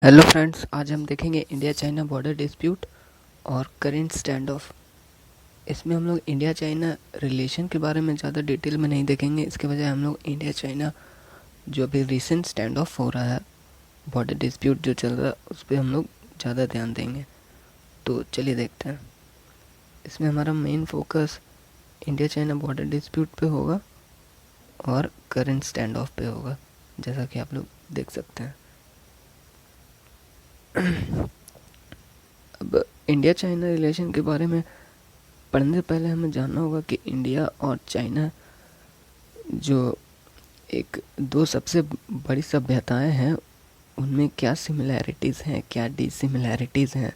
Hello friends, आज हम देखेंगे इंडिया चाइना बॉर्डर डिस्प्यूट और करेंट स्टैंड ऑफ। इसमें हम लोग इंडिया चाइना रिलेशन के बारे में ज़्यादा डिटेल में नहीं देखेंगे। इसके बजाय हम लोग इंडिया चाइना जो अभी रिसेंट स्टैंड ऑफ हो रहा है, बॉर्डर डिस्प्यूट जो चल रहा है, उस पर हम लोग ज़्यादा ध्यान देंगे। तो चलिए देखते हैं। इसमें हमारा main focus India China border dispute पे होगा और करेंट स्टैंड ऑफ पे होगा, जैसा कि आप लोग देख सकते हैं। अब इंडिया चाइना रिलेशन के बारे में पढ़ने से पहले हमें जानना होगा कि इंडिया और चाइना जो एक दो सबसे बड़ी सभ्यताएं हैं, उनमें क्या सिमिलैरिटीज़ हैं, क्या डिसिमिलैरिटीज़ हैं,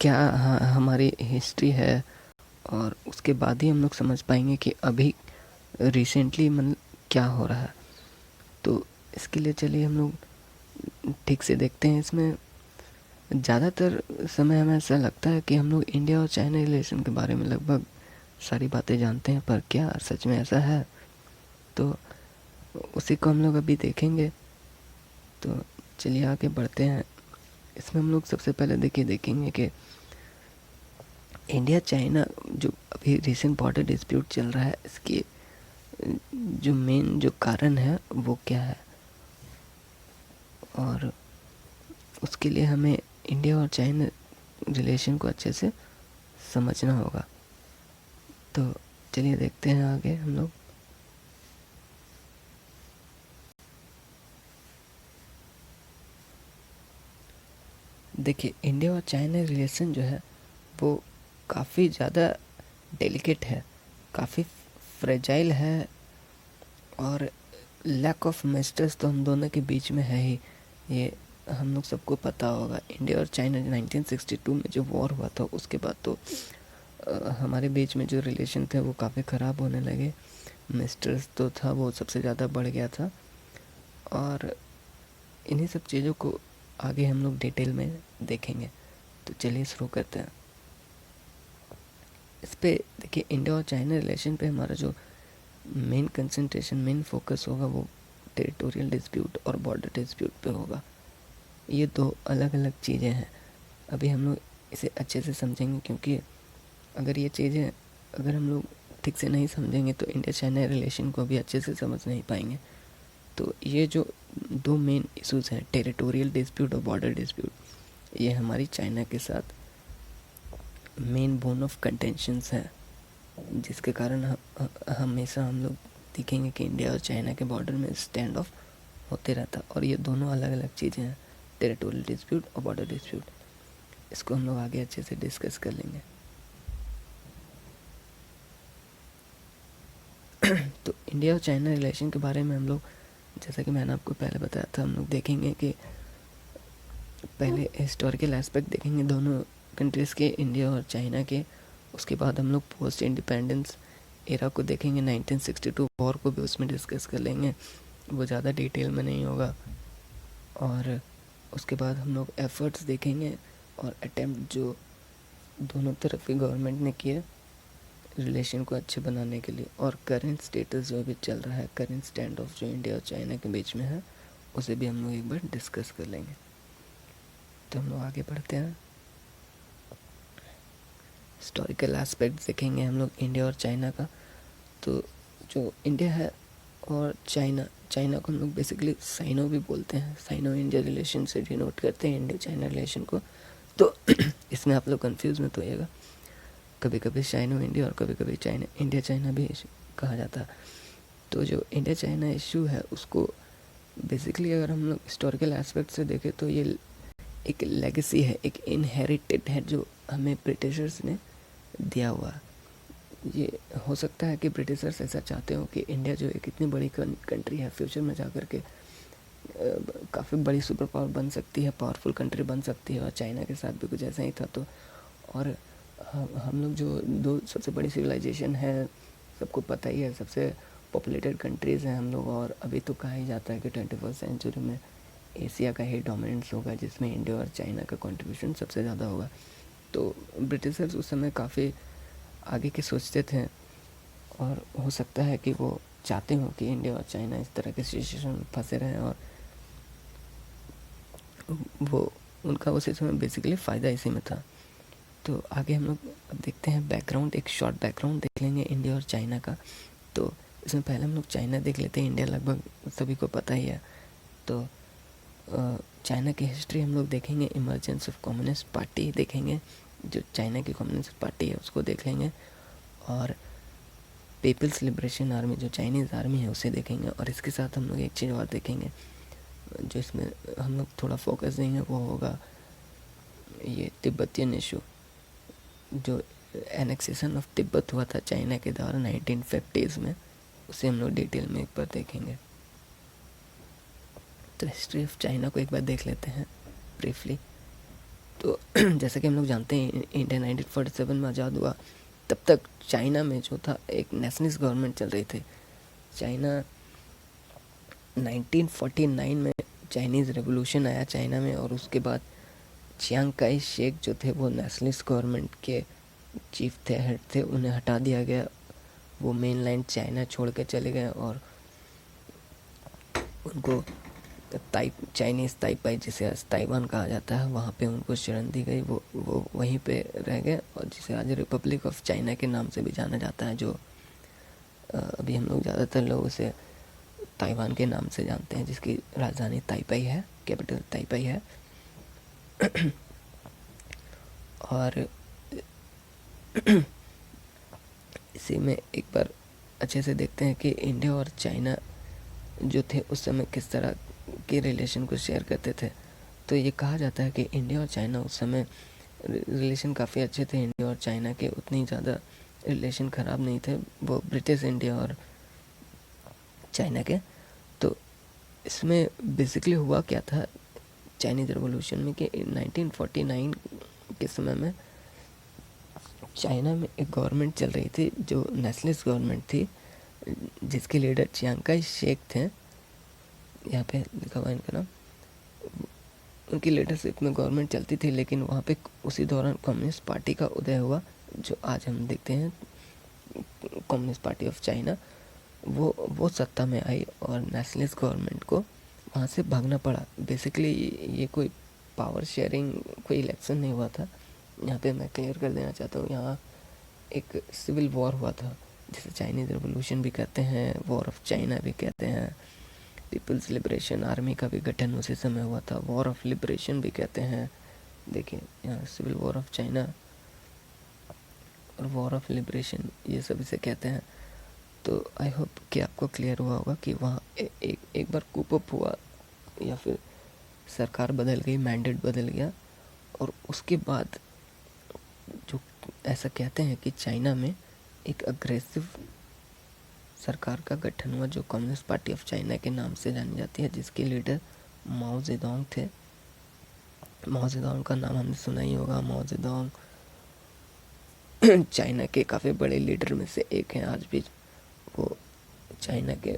क्या हमारी हिस्ट्री है। और उसके बाद ही हम लोग समझ पाएंगे कि अभी रिसेंटली मतलब क्या हो रहा है। तो इसके लिए चलिए हम लोग ठीक से देखते हैं। इसमें ज़्यादातर समय हमें ऐसा लगता है कि हम लोग इंडिया और चाइना रिलेशन के बारे में लगभग सारी बातें जानते हैं, पर क्या सच में ऐसा है? तो उसी को हम लोग अभी देखेंगे। तो चलिए आगे बढ़ते हैं। इसमें हम लोग सबसे पहले देखेंगे कि इंडिया चाइना जो अभी रिसेंट बॉर्डर डिस्प्यूट चल रहा है, इसकी जो मेन जो कारण है वो क्या है, और उसके लिए हमें इंडिया और चाइना रिलेशन को अच्छे से समझना होगा। तो चलिए देखते हैं आगे हम लोग। देखिए, इंडिया और चाइना रिलेशन जो है वो काफ़ी ज़्यादा डेलिकेट है, काफ़ी फ्रेजाइल है, और लैक ऑफ मिस्टर्स तो हम दोनों के बीच में है ही। ये हम लोग सबको पता होगा। इंडिया और चाइना 1962 में जो वॉर हुआ था, उसके बाद तो हमारे बीच में जो रिलेशन थे वो काफ़ी ख़राब होने लगे। मिस्टर्स तो था वो सबसे ज़्यादा बढ़ गया था। और इन्हीं सब चीज़ों को आगे हम लोग डिटेल में देखेंगे। तो चलिए शुरू करते हैं। इस पे देखिए, इंडिया और चाइना रिलेशन पे हमारा जो मेन कंसंट्रेशन, मेन फोकस होगा वो टेरिटोरियल डिस्प्यूट और बॉर्डर डिस्प्यूट पे होगा। ये दो अलग अलग चीज़ें हैं। अभी हम लोग इसे अच्छे से समझेंगे, क्योंकि अगर ये चीज़ें अगर हम लोग ठीक से नहीं समझेंगे तो इंडिया चाइना रिलेशन को भी अच्छे से समझ नहीं पाएंगे। तो ये जो दो मेन इश्यूज़ हैं, टेरिटोरियल डिस्प्यूट और बॉर्डर डिस्प्यूट, ये हमारी चाइना के साथ मेन बोन ऑफ कंटेंशंस है, जिसके कारण हमेशा हम लोग देखेंगे कि इंडिया और चाइना के बॉर्डर में स्टैंड ऑफ होते रहता। और ये दोनों अलग अलग चीज़ें हैं, टेरिटोरियल डिस्प्यूट और बॉर्डर डिस्प्यूट। इसको हम लोग आगे अच्छे से डिस्कस कर लेंगे। तो इंडिया और चाइना रिलेशन के बारे में हम लोग, जैसा कि मैंने आपको पहले बताया था, हम लोग देखेंगे कि पहले हिस्टोरिकल एस्पेक्ट देखेंगे दोनों कंट्रीज़ के, इंडिया और चाइना के। उसके बाद हम लोग पोस्ट इंडिपेंडेंस एरा को देखेंगे, 1962 वॉर को भी उसमें डिस्कस कर लेंगे, वो ज़्यादा डिटेल में नहीं होगा। और उसके बाद हम लोग एफर्ट्स देखेंगे और अटेम्प्ट जो दोनों तरफ की गवर्नमेंट ने किए रिलेशन को अच्छे बनाने के लिए। और करेंट स्टेटस जो अभी चल रहा है, करेंट स्टैंड ऑफ जो इंडिया और चाइना के बीच में है, उसे भी हम लोग एक बार डिस्कस कर लेंगे। तो हम लोग आगे बढ़ते हैं। हिस्टोरिकल एस्पेक्ट देखेंगे हम लोग इंडिया और चाइना का। तो जो इंडिया है और चाइना, चाइना को हम लोग बेसिकली साइनो भी बोलते हैं, साइनो इंडिया रिलेशन से डिनोट करते हैं इंडिया चाइना रिलेशन को। तो इसमें आप लोग कंफ्यूज मत होइएगा, कभी कभी साइनो इंडिया और कभी कभी चाइना इंडिया चाइना भी कहा जाता है। तो जो इंडिया चाइना इशू है, उसको बेसिकली अगर हम लोग हिस्टोरिकल एस्पेक्ट से देखें तो ये एक लेगेसी है, एक इनहेरिटेड है जो हमें ब्रिटिशर्स ने दिया हुआ है। ये हो सकता है कि ब्रिटिशर्स ऐसा चाहते हो कि इंडिया जो एक इतनी बड़ी कंट्री है, फ्यूचर में जाकर के काफ़ी बड़ी सुपर पावर बन सकती है, पावरफुल कंट्री बन सकती है। और चाइना के साथ भी कुछ ऐसा ही था। तो और हम लोग जो दो सबसे बड़ी सिविलाइजेशन है, सबको पता ही है, सबसे पॉपुलेटेड कंट्रीज़ हैं हम लोग। और अभी तो कहा ही जाता है कि 21st सेंचुरी में एशिया का ही डोमिनेंस होगा, जिसमें इंडिया और चाइना का कंट्रीब्यूशन सबसे ज़्यादा होगा। तो ब्रिटिशर्स उस समय काफ़ी आगे के सोचते थे, और हो सकता है कि वो चाहते हो कि इंडिया और चाइना इस तरह के सिचुएशन में फंसे रहें और वो उनका उस समय बेसिकली फ़ायदा इसी में था। तो आगे हम लोग अब देखते हैं बैकग्राउंड, एक शॉर्ट बैकग्राउंड देख लेंगे इंडिया और चाइना का। तो इसमें पहले हम लोग चाइना देख लेते हैं, इंडिया लगभग सभी को पता ही है। तो चाइना की हिस्ट्री हम लोग देखेंगे, इमर्जेंस ऑफ कम्युनिस्ट पार्टी देखेंगे, जो चाइना की कम्युनिस्ट पार्टी है उसको देख लेंगे, और पीपल्स लिबरेशन आर्मी जो चाइनीज़ आर्मी है उसे देखेंगे। और इसके साथ हम लोग एक चीज़ और देखेंगे जो इसमें हम लोग थोड़ा फोकस देंगे, वो होगा ये तिब्बतियन इशू, जो एनेक्सेशन ऑफ तिब्बत हुआ था चाइना के द्वारा 1950s में, उसे हम लोग डिटेल में एक बार देखेंगे। तो हिस्ट्री ऑफ चाइना को एक बार देख लेते हैं ब्रीफली। तो जैसा कि हम लोग जानते हैं इंडिया 1947 में आज़ाद हुआ, तब तक चाइना में जो था एक नेशनलिस्ट गवर्नमेंट चल रही थी। चाइना 1949 में चाइनीज़ रेवोल्यूशन आया चाइना में, और उसके बाद चियांग काई शेक जो थे वो नेशनलिस्ट गवर्नमेंट के चीफ थे, हेड थे, उन्हें हटा दिया गया। वो मेन लाइन चाइना छोड़ के चले गए, और उनको चाइनीज़ ताइपाई, जिसे आज ताइवान कहा जाता है, वहाँ पे उनको शरण दी गई। वो वहीं पे रह गए, और जिसे आज रिपब्लिक ऑफ चाइना के नाम से भी जाना जाता है, जो अभी हम लोग ज़्यादातर लोग उसे ताइवान के नाम से जानते हैं, जिसकी राजधानी ताइपाई है, कैपिटल ताइपाई है। और इसी में एक बार अच्छे से देखते हैं कि इंडिया और चाइना जो थे उस समय किस तरह के रिलेशन को शेयर करते थे। तो ये कहा जाता है कि इंडिया और चाइना उस समय रिलेशन काफ़ी अच्छे थे। इंडिया और चाइना के उतनी ज़्यादा रिलेशन ख़राब नहीं थे, वो ब्रिटिश इंडिया और चाइना के। तो इसमें बेसिकली हुआ क्या था चाइनीज़ रेवोल्यूशन में कि 1949 के समय में चाइना में एक गवर्नमेंट चल रही थी जो नेशनलिस्ट गवर्नमेंट थी, जिसके लीडर चियांग काई शेक थे। यहाँ पे लिखा हुआ इनका नाम। उनकी लीडरशिप में गवर्नमेंट चलती थी, लेकिन वहाँ पे उसी दौरान कम्युनिस्ट पार्टी का उदय हुआ, जो आज हम देखते हैं कम्युनिस्ट पार्टी ऑफ चाइना। वो सत्ता में आई और नेशनलिस्ट गवर्नमेंट को वहाँ से भागना पड़ा। बेसिकली ये कोई पावर शेयरिंग, कोई इलेक्शन नहीं हुआ था। यहाँ पे मैं क्लियर कर देना चाहता हूँ, यहाँ एक सिविल वॉर हुआ था, जिसे चाइनीज़ रेवोल्यूशन भी कहते हैं, वॉर ऑफ चाइना भी कहते हैं। पीपल्स लिबरेशन आर्मी का भी गठन उसी समय हुआ था, वॉर ऑफ लिबरेशन भी कहते हैं। देखिए यहाँ सिविल वॉर ऑफ चाइना और वॉर ऑफ लिबरेशन, ये सब इसे कहते हैं। तो आई होप कि आपको क्लियर हुआ होगा कि वहाँ एक बार कूप अप हुआ, या फिर सरकार बदल गई, मैंडेट बदल गया, और उसके बाद जो ऐसा कहते हैं कि चाइना में एक अग्रेसिव सरकार का गठन हुआ, जो कम्युनिस्ट पार्टी ऑफ चाइना के नाम से जानी जाती है, जिसके लीडर माओ जेडोंग थे। माओ जेडोंग का नाम हमने सुना ही होगा। माओ जेडोंग चाइना के काफ़ी बड़े लीडर में से एक हैं आज भी। वो चाइना के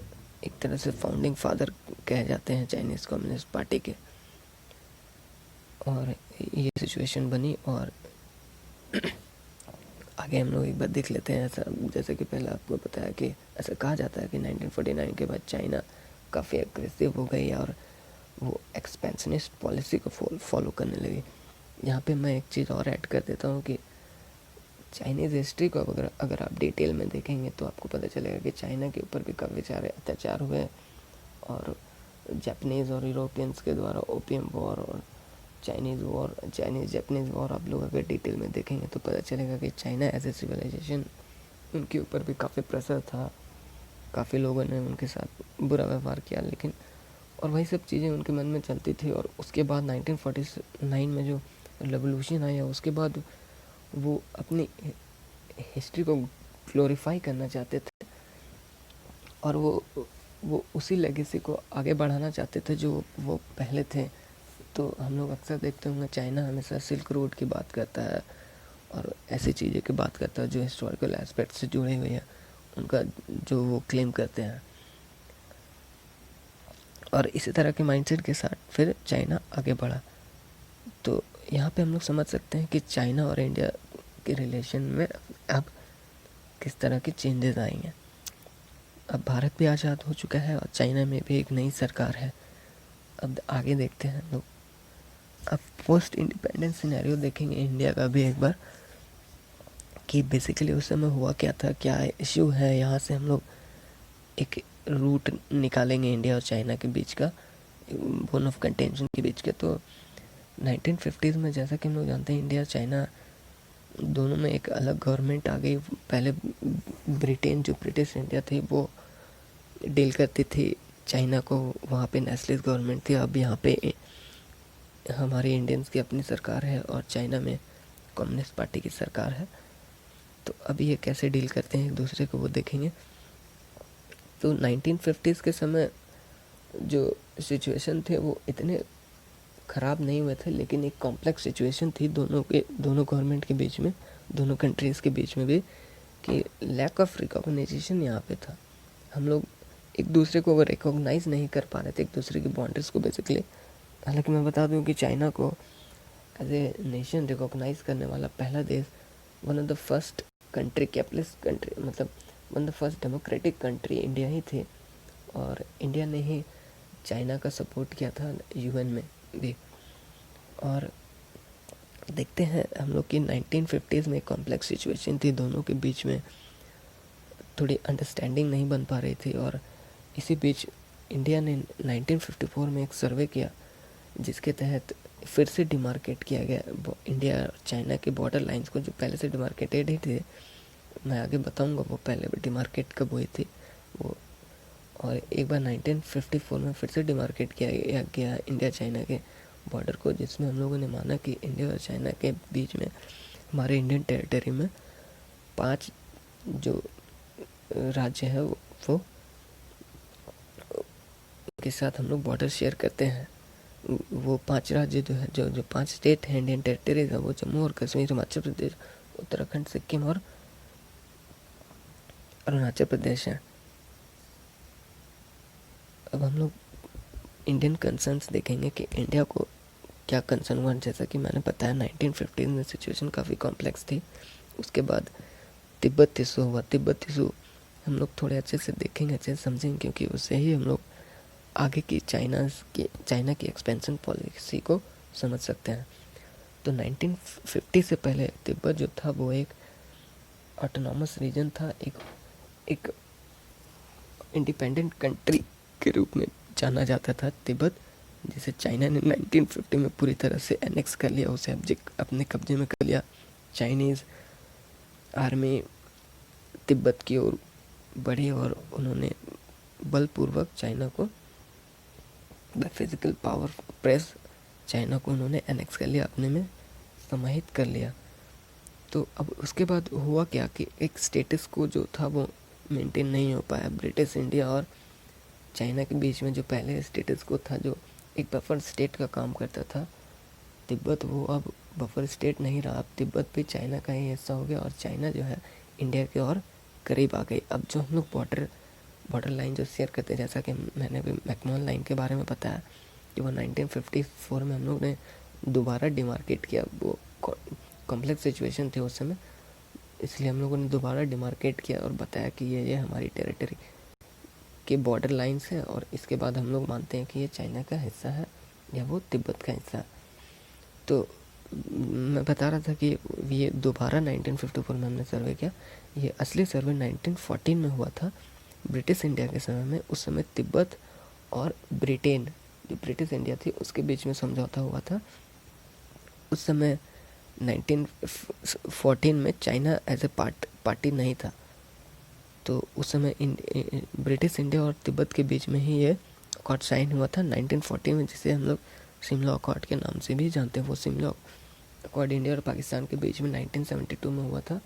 एक तरह से फाउंडिंग फादर कहे जाते हैं चाइनीज़ कम्युनिस्ट पार्टी के। और ये सिचुएशन बनी, और आगे हम लोग एक बार देख लेते हैं। ऐसा जैसे कि पहले आपको बताया कि ऐसा कहा जाता है कि 1949 के बाद चाइना काफ़ी अग्रेसिव हो गई और वो एक्सपेंशनिस्ट पॉलिसी को फॉलो करने लगी। यहाँ पे मैं एक चीज़ और ऐड कर देता हूँ कि चाइनीज़ हिस्ट्री को अगर आप डिटेल में देखेंगे तो आपको पता चलेगा कि चाइना के ऊपर भी काफ़ी सारे अत्याचार हुए, और जापानीज़ और यूरोपियंस के द्वारा ओपियम वॉर और चाइनीज़ जापानीज़ वॉर, आप लोग अगर डिटेल में देखेंगे तो पता चलेगा कि चाइना एज ए सिविलाइजेशन, उनके ऊपर भी काफ़ी प्रेशर था। काफ़ी लोगों ने उनके साथ बुरा व्यवहार किया, लेकिन और वही सब चीज़ें उनके मन में चलती थी। और उसके बाद 1949 में जो रेवोल्यूशन आया, उसके बाद वो अपनी हिस्ट्री को ग्लोरीफाई करना चाहते थे, और वो उसी लेगेसी को आगे बढ़ाना चाहते थे जो वो पहले थे। तो हम लोग अक्सर देखते होंगे चाइना हमेशा सिल्क रोड की बात करता है और ऐसी चीज़ें की बात करता है जो हिस्टोरिकल एस्पेक्ट से जुड़ी हुई है, उनका जो वो क्लेम करते हैं। और इसी तरह के माइंडसेट के साथ फिर चाइना आगे बढ़ा। तो यहाँ पे हम लोग समझ सकते हैं कि चाइना और इंडिया के रिलेशन में अब किस तरह के चेंजेस आएंगे। अब भारत भी आज़ाद हो चुका है और चाइना में भी एक नई सरकार है। अब आगे देखते हैं लोग अब पोस्ट इंडिपेंडेंस सिनेरियो देखेंगे इंडिया का भी एक बार, कि बेसिकली उस समय हुआ क्या था, क्या इश्यू है, यहाँ से हम लोग एक रूट निकालेंगे इंडिया और चाइना के बीच का, बोन ऑफ कंटेंशन के बीच के। तो 1950s में जैसा कि हम लोग जानते हैं इंडिया और चाइना दोनों में एक अलग गवर्नमेंट आ गई। पहले ब्रिटेन, जो ब्रिटिश इंडिया थी, वो डील करती थी चाइना को, वहाँ पे नेशनलिस्ट गवर्नमेंट थी। अब यहाँ पे हमारे इंडियंस की अपनी सरकार है और चाइना में कम्युनिस्ट पार्टी की सरकार है। तो अभी ये कैसे डील करते हैं एक दूसरे को वो देखेंगे। तो 1950s के समय जो सिचुएशन थे वो इतने ख़राब नहीं हुए थे, लेकिन एक कॉम्प्लेक्स सिचुएशन थी दोनों गवर्नमेंट के बीच में, दोनों कंट्रीज़ के बीच में भी, कि लैक ऑफ रिकॉग्नाइजेशन यहाँ पे था। हम लोग एक दूसरे को वो रिकॉग्नाइज़ नहीं कर पा रहे थे, एक दूसरे की बाउंड्रीज को बेसिकली। हालांकि मैं बता दूं कि चाइना को एज ए नेशन रिकॉग्नाइज़ करने वाला पहला देश, one of the first country, capitalist country, मतलब one of the first democratic country India ही थे। और इंडिया ने ही चाइना का सपोर्ट किया था यूएन में भी। और देखते हैं हम लोग कि 1950s में कॉम्प्लेक्स सिचुएशन थी दोनों के बीच में, थोड़ी अंडरस्टैंडिंग नहीं बन पा रही थी। और इसी बीच इंडिया ने 1954 में एक सर्वे किया, जिसके तहत फिर से डिमार्केट किया गया इंडिया और चाइना के बॉर्डर लाइंस को, जो पहले से डिमार्केटेड ही थे। मैं आगे बताऊंगा वो पहले डिमार्केट कब हुई थी वो। और एक बार 1954 में फिर से डिमार्केट किया गया इंडिया चाइना के बॉर्डर को, जिसमें हम लोगों ने माना कि इंडिया और चाइना के बीच में, हमारे इंडियन टेरिटरी में 5 जो राज्य है वो के साथ हम लोग बॉर्डर शेयर करते हैं। वो 5 राज्य जो है, जो 5 स्टेट हैं इंडियन टेरिटरीज है, वो जम्मू और कश्मीर, हिमाचल प्रदेश, उत्तराखंड, सिक्किम और अरुणाचल प्रदेश है। अब हम लोग इंडियन कंसर्न्स देखेंगे कि इंडिया को क्या कंसर्न हुआ। जैसा कि मैंने बताया 1950 में सिचुएशन काफ़ी कॉम्प्लेक्स थी। उसके बाद तिब्बत इशू हुआ। तिब्बत इशू हम लोग थोड़े अच्छे से देखेंगे, अच्छे से समझेंगे, क्योंकि उससे ही हम लोग आगे की चाइना की एक्सपेंशन पॉलिसी को समझ सकते हैं। तो 1950 से पहले तिब्बत जो था वो एक ऑटोनॉमस रीजन था, एक इंडिपेंडेंट कंट्री के रूप में जाना जाता था तिब्बत, जिसे चाइना ने 1950 में पूरी तरह से एनेक्स कर लिया, उसे अपने कब्जे में कर लिया। चाइनीज़ आर्मी तिब्बत की ओर बढ़ी और उन्होंने बलपूर्वक चाइना को फिजिकल पावर प्रेस चाइना को उन्होंने एनेक्स कर लिया, अपने में समाहित कर लिया। तो अब उसके बाद हुआ क्या कि एक स्टेटस को जो था वो मेंटेन नहीं हो पाया ब्रिटिश इंडिया और चाइना के बीच में। जो पहले स्टेटस को था, जो एक बफर स्टेट का काम करता था तिब्बत, वो अब बफर स्टेट नहीं रहा। अब तिब्बत भी चाइना का ही हिस्सा हो गया और चाइना जो है इंडिया के और करीब आ गई। अब जो हम लोग बॉर्डर लाइन जो शेयर करते हैं, जैसा कि मैंने अभी मैकमोहन लाइन के बारे में बताया कि वो 1954 में हम लोग ने दोबारा डिमार्केट किया। वो कॉम्प्लेक्स सिचुएशन थी उस समय, इसलिए हम लोगों ने दोबारा डिमार्केट किया और बताया कि ये हमारी टेरिटरी के बॉर्डर लाइन्स है और इसके बाद हम लोग मानते हैं कि ये चाइना का हिस्सा है या वो तिब्बत का हिस्सा है। तो मैं बता रहा था कि ये दोबारा 1954 में हमने सर्वे किया। ये असली सर्वे 1914 में हुआ था ब्रिटिश इंडिया के समय में। उस समय तिब्बत और ब्रिटेन, जो ब्रिटिश इंडिया थी, उसके बीच में समझौता हुआ था। उस समय 1914 में चाइना एज ए पार्टी नहीं था। तो उस समय ब्रिटिश इंडिया और तिब्बत के बीच में ही ये अकॉर्ड साइन हुआ था 1940 में, जिसे हम लोग शिमला अकॉर्ड के नाम से भी जानते हैं। वो शिमला अकॉर्ड इंडिया और पाकिस्तान के बीच में 1972 में हुआ था,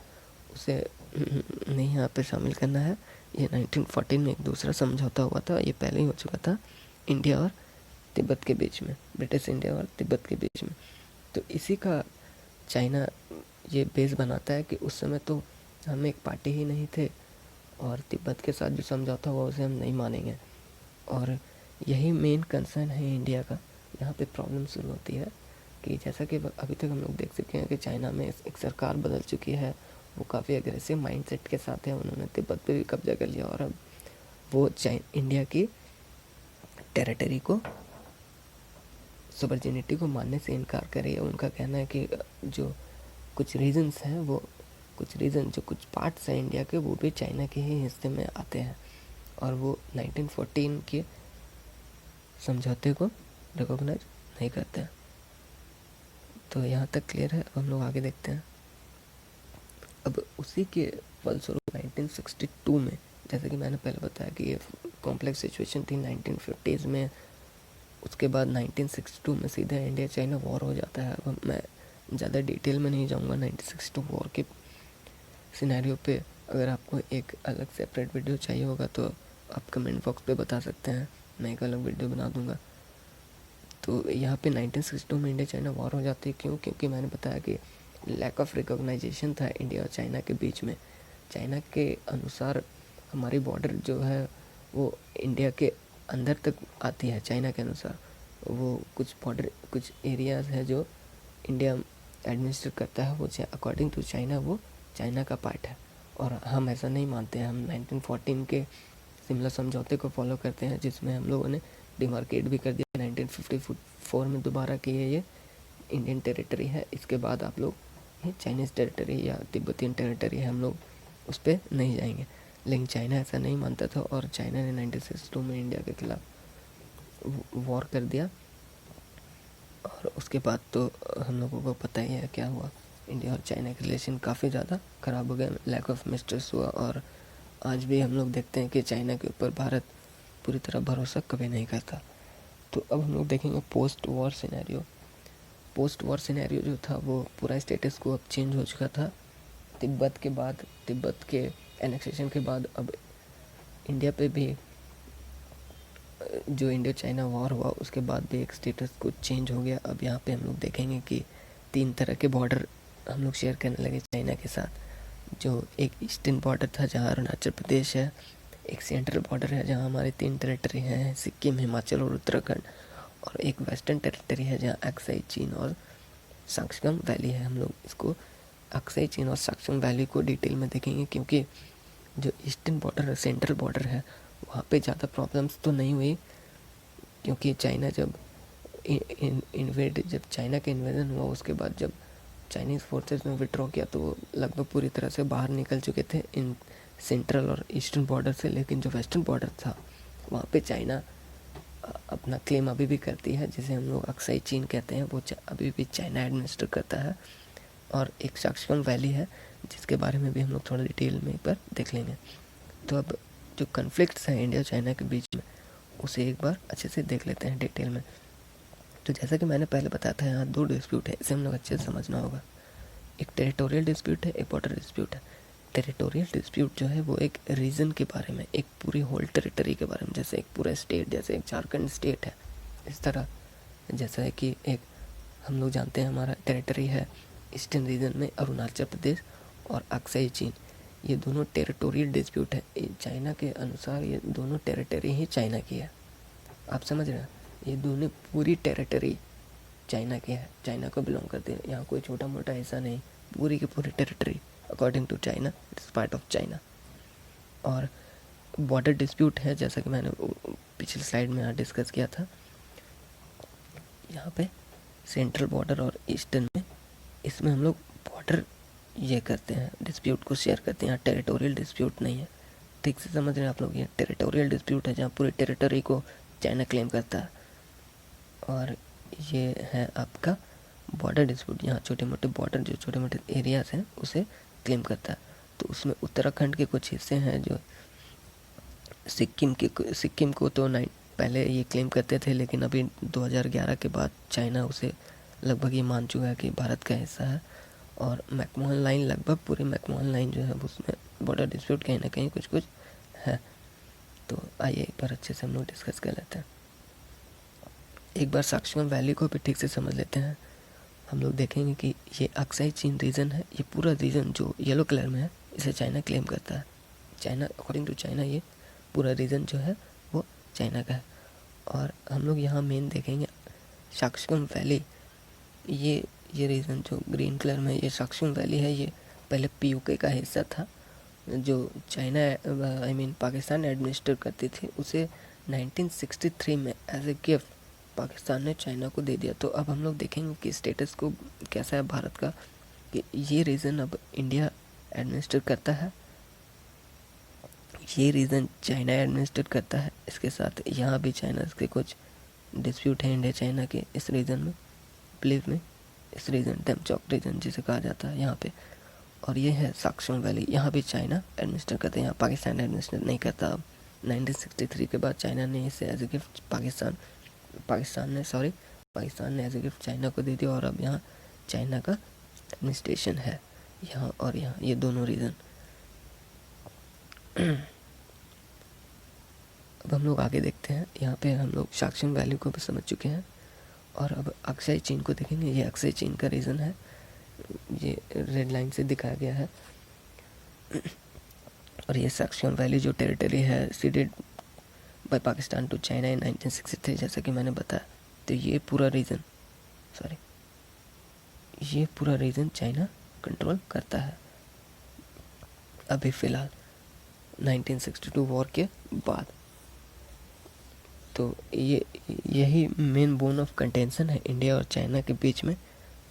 उसे नहीं यहाँ पे शामिल करना है। ये 1914 में एक दूसरा समझौता हुआ था, ये पहले ही हो चुका था इंडिया और तिब्बत के बीच में, ब्रिटिश इंडिया और तिब्बत के बीच में। तो इसी का चाइना ये बेस बनाता है कि उस समय तो हम एक पार्टी ही नहीं थे और तिब्बत के साथ जो समझौता हुआ उसे हम नहीं मानेंगे। और यही मेन कंसर्न है इंडिया का। यहाँ पे प्रॉब्लम शुरू होती है कि जैसा कि अभी तक हम लोग देख चुके हैं कि चाइना में एक सरकार बदल चुकी है, वो काफ़ी एग्रेसिव माइंडसेट के साथ है। उन्होंने तिब्बत पे भी कब्जा कर लिया और अब वो इंडिया की टेरिटरी को सोवर्जिनिटी को मानने से इनकार कर रही है। उनका कहना है कि जो कुछ रीजन्स हैं, वो कुछ रीज़न जो कुछ पार्ट्स हैं इंडिया के, वो भी चाइना के ही हिस्से में आते हैं, और वो 1914 के समझौते को रिकॉग्नाइज नहीं करते हैं। तो यहाँ तक क्लियर है। अब हम लोग आगे देखते हैं। अब उसी के फलस्वरूप 1962 में, जैसे कि मैंने पहले बताया कि ये कॉम्प्लेक्स सिचुएशन थी 1950s में, उसके बाद 1962 में सीधा इंडिया चाइना वॉर हो जाता है। अब मैं ज़्यादा डिटेल में नहीं जाऊँगा 1962 वॉर के सिनेरियो पे। अगर आपको एक अलग सेपरेट वीडियो चाहिए होगा तो आप कमेंट बॉक्स पे बता सकते हैं, मैं एक अलग वीडियो बना दूंगा। तो यहाँ पे 1962 में इंडिया चाइना वॉर हो जाती है। क्यों? क्योंकि मैंने बताया कि लैक ऑफ रिकॉग्नाइजेशन था इंडिया और चाइना के बीच में। चाइना के अनुसार हमारी बॉर्डर जो है वो इंडिया के अंदर तक आती है। चाइना के अनुसार वो कुछ बॉर्डर, कुछ एरियाज़ है जो इंडिया एडमिनिस्टर करता है, वो अकॉर्डिंग टू चाइना वो चाइना का पार्ट है। और हम ऐसा नहीं मानते हैं। हम 1914 के शिमला समझौते को फॉलो करते हैं, जिसमें हम लोगों ने डिमार्केट भी कर दिया 1954 में दोबारा कि ये इंडियन टेरिटरी है, इसके बाद आप लोग ये चाइनीज़ टेरिटरी या तिब्बतियन टेरिटरी है, हम लोग उस पर नहीं जाएंगे। लेकिन चाइना ऐसा नहीं मानता था, और चाइना ने 1962 में इंडिया के खिलाफ वॉर कर दिया। और उसके बाद तो हम लोगों को पता ही है क्या हुआ। इंडिया और चाइना के रिलेशन काफ़ी ज़्यादा ख़राब हो गए, लैक ऑफ मिस्ट्रस्ट हुआ, और आज भी हम लोग देखते हैं कि चाइना के ऊपर भारत पूरी तरह भरोसा कभी नहीं करता। तो अब हम लोग देखेंगे post war scenario. Post war scenario जो था वो पूरा स्टेटस को अब चेंज हो चुका था। तिब्बत के बाद, तिब्बत के एनेक्सेशन के बाद अब इंडिया पे भी जो इंडिया चाइना वॉर हुआ उसके बाद भी एक स्टेटस को चेंज हो गया। अब यहाँ पे हम लोग देखेंगे कि 3 तरह के बॉर्डर हम लोग शेयर करने लगे चाइना के साथ। जो एक ईस्टर्न बॉर्डर था जहाँ अरुणाचल प्रदेश है, एक सेंट्रल बॉर्डर है जहाँ हमारे 3 टेरिटरी हैं, सिक्किम, हिमाचल और उत्तराखंड, और एक वेस्टर्न टेरिटरी है जहाँ अक्साई चीन और साक्सम वैली है। हम लोग इसको अक्साई चीन और साक्सम वैली को डिटेल में देखेंगे, क्योंकि जो ईस्टर्न बॉर्डर है, सेंट्रल बॉर्डर है, वहाँ पे ज़्यादा प्रॉब्लम्स तो नहीं हुई, क्योंकि चाइना जब जब चाइना का इन्वेजन हुआ उसके बाद जब चाइनीज़ फोर्सेस ने विड्रॉ किया तो वो लगभग पूरी तरह से बाहर निकल चुके थे इन सेंट्रल और ईस्टर्न बॉर्डर से। लेकिन जो वेस्टर्न बॉर्डर था वहाँ पे चाइना अपना क्लेम अभी भी करती है, जिसे हम लोग अक्साई चीन कहते हैं, वो अभी भी चाइना एडमिनिस्टर करता है। और एक साक्सम वैली है जिसके बारे में भी हम लोग थोड़ा डिटेल में एक बार देख लेंगे। तो अब जो कन्फ्लिक्ट्स हैं इंडिया चाइना के बीच में उसे एक बार अच्छे से देख लेते हैं डिटेल में। तो जैसा कि मैंने पहले बताया था, यहाँ 2 डिस्प्यूट है, इसे हम लोग अच्छे से समझना होगा। एक टेरिटोरियल डिस्प्यूट है, एक बॉर्डर डिस्प्यूट है। टेरिटोरियल डिस्प्यूट जो है वो एक रीजन के बारे में, एक पूरी होल टेरिटरी के बारे में, जैसे एक पूरा स्टेट, जैसे एक झारखंड स्टेट है, इस तरह। जैसा है कि एक हम लोग जानते हैं हमारा टेरिटरी है ईस्टर्न रीजन में अरुणाचल प्रदेश और अक्साई चीन, ये दोनों टेरिटोरियल डिस्प्यूट है। चाइना के अनुसार ये दोनों टेरिटरी ही चाइना की है। आप समझ रहे हैं? ये दोनों पूरी टेरिटरी चाइना की है, चाइना को बिलोंग करती है। यहाँ कोई छोटा मोटा ऐसा नहीं, पूरी की पूरी territory according to China, it's part of China. और बॉर्डर डिस्प्यूट है, जैसा कि मैंने पिछले स्लाइड में यहाँ डिस्कस किया था। यहाँ पे सेंट्रल बॉर्डर और ईस्टर्न में, इसमें हम लोग बॉर्डर ये करते हैं, डिस्प्यूट को शेयर करते हैं। यहाँ टेरिटोरियल डिस्प्यूट नहीं है, ठीक से समझ रहे हैं आप लोग? ये टेरिटोरियल डिस्प्यूट है जहाँ पूरी टेरिटरी को चाइना क्लेम करता है। और ये है आपका बॉर्डर डिस्प्यूट, यहाँ छोटे मोटे बॉर्डर, जो छोटे मोटे एरियाज हैं उसे क्लेम करता है। तो उसमें उत्तराखंड के कुछ हिस्से हैं जो सिक्किम को तो पहले ये क्लेम करते थे, लेकिन अभी 2011 के बाद चाइना उसे लगभग ये मान चुका है कि भारत का हिस्सा है। और मैकमोहन लाइन, लगभग पूरी मैकमोहन लाइन जो है उसमें बॉर्डर डिस्प्यूट कहीं ना कहीं कुछ कुछ है। तो आइए एक बार अच्छे से हम लोग डिस्कस कर लेते हैं। एक बार साक्सम वैली को भी ठीक से समझ लेते हैं। हम लोग देखेंगे कि ये अक्साई चीन रीजन है, ये पूरा रीजन जो येलो कलर में है इसे चाइना क्लेम करता है। चाइना, अकॉर्डिंग टू चाइना, ये पूरा रीजन जो है वो चाइना का है। और हम लोग यहाँ मेन देखेंगे साक्सम वैली, ये रीजन जो ग्रीन कलर में, ये साक्सम वैली है, ये पहले पीयूके का हिस्सा था जो चाइना पाकिस्तान एडमिनिस्टर करती थी। उसे 1963 में एज ए गिफ्ट पाकिस्तान ने चाइना को दे दिया। तो अब हम लोग देखेंगे कि स्टेटस को कैसा है भारत का, कि ये रीजन अब इंडिया एडमिनिस्टर करता है, ये रीजन चाइना एडमिनिस्टर करता है। इसके साथ यहाँ भी चाइना के कुछ डिस्प्यूट है इंडिया चाइना के इस रीजन में, बिलीव में, इस रीजन डेमचौक रीजन जिसे कहा जाता है यहाँ पे। और ये है साक्शोंग वैली, यहाँ भी चाइना एडमिनिस्टर करते हैं, यहाँ पाकिस्तान एडमिनिस्टर नहीं करता। अब 1963 के बाद चाइना ने इसे एज ए गिफ्ट पाकिस्तान ने एज ए गिफ्ट चाइना को दे दिया, और अब यहाँ चाइना का एडमिनिस्ट्रेशन है यहाँ और यहाँ, ये दोनों रीजन। अब हम लोग आगे देखते हैं। यहाँ पे हम लोग साक्शोंग वैली को भी समझ चुके हैं, और अब अक्साई चीन को देखेंगे। ये अक्साई चीन का रीजन है, ये रेड लाइन से दिखाया गया है। और ये साक्शोंग वैली जो टेरिटरी है ceded by Pakistan to China in 1963, जैसा कि मैंने बताया। तो ये पूरा रीजन चाइना कंट्रोल करता है अभी फ़िलहाल 1962 वॉर के बाद। तो यही मेन बोन ऑफ कंटेंशन है इंडिया और चाइना के बीच में,